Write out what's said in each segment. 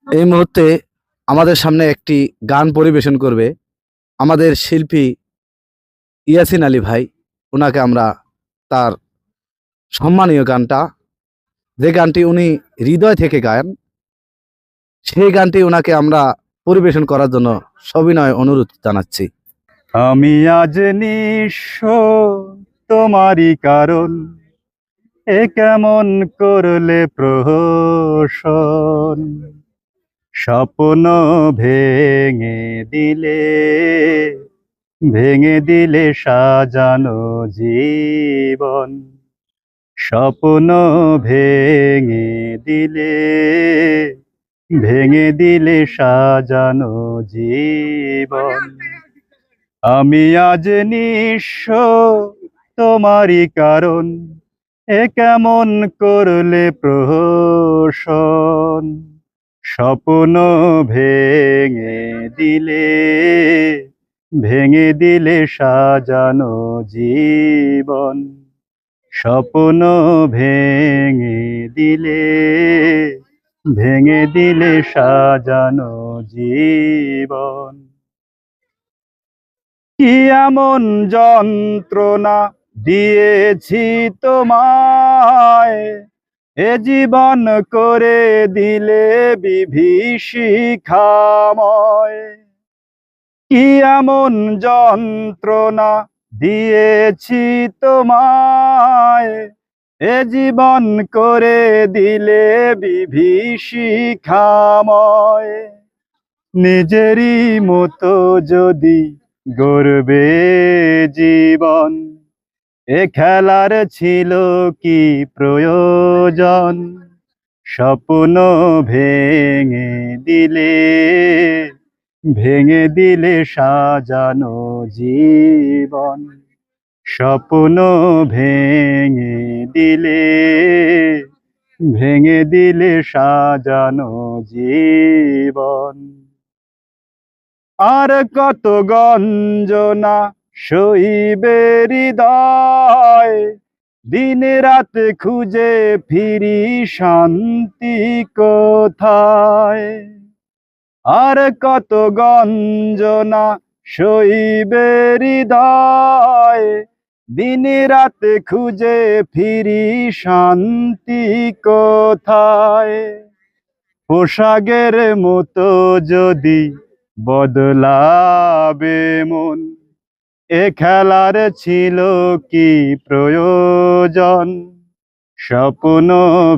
এই মুহূর্তে আমাদের সামনে একটি গান পরিবেশন করবে আমাদের শিল্পী ইয়াসিন আলী ভাই। ওনাকে আমরা তার সম্মানীয় গানটা, যে গানটি উনি হৃদয় থেকে গান, সেই গানটি ওনাকে আমরা পরিবেশন করার জন্য সবিনয় অনুরোধ জানাচ্ছি। আমি আজ নিঃস্ব তোমারই কারণ, এ কেমন করলে প্রহসন। স্বপ্ন ভেঙে দিলে, ভেঙে দিলে সাজানো জীবন। স্বপ্ন ভেঙে দিলে, ভেঙে দিলে সাজানো জীবন। আমি আজ নিঃস্ব তোমারই কারণ, এ কেমন করলে প্রহসন। স্বপ্ন ভেঙে দিলে, ভেঙে দিলে সাজানো জীবন। স্বপ্ন ভেঙে দিলে, ভেঙে দিলে সাজানো জীবন। কি এমন যন্ত্রণা দিয়েছি তোমায়, এ জীবন করে দিলে বিভীষিকাময়। কি এমন যন্ত্রণা দিয়েছি তোমায়, এ জীবন করে দিলে বিভীষিকাময়। নিজেরই মতো যদি গড়বে জীবন, এ খেলার ছিল কি প্রয়োজন। স্বপ্ন ভেঙে দিলে, ভেঙে দিলে সাজানো জীবন। স্বপ্ন ভেঙে দিলে, ভেঙে দিলে সাজানো জীবন। আর কত গঞ্জনা সইবে হৃদয়, দিন রাত খুঁজে ফিরি শান্তি কোথায়। আর কত গঞ্জনা সইবে হৃদয়, দিন রাত খুঁজে ফিরি শান্তি কোথায়। পোশাকের মতো যদি বদলাবে মন, এ খেলার ছিল কি প্রয়োজন। স্বপ্ন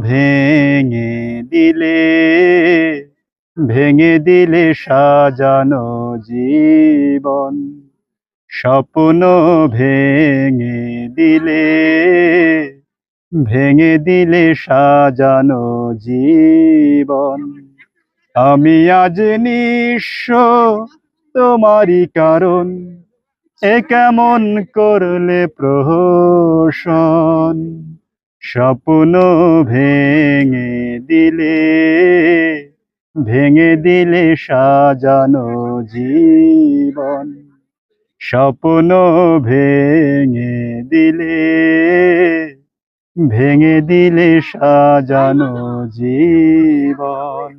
ভেঙে দিলে, ভেঙে দিলে সাজানো জীবন। স্বপ্ন ভেঙে দিলে, ভেঙে দিলে সাজানো জীবন। আমি আজ নিঃস্ব তোমারই কারণ, এ কেমন করলে প্রহসন। স্বপ্ন ভেঙে দিলে, ভেঙে দিলে সাজানো জীবন। স্বপ্ন ভেঙে দিলে, ভেঙে দিলে সাজানো জীবন।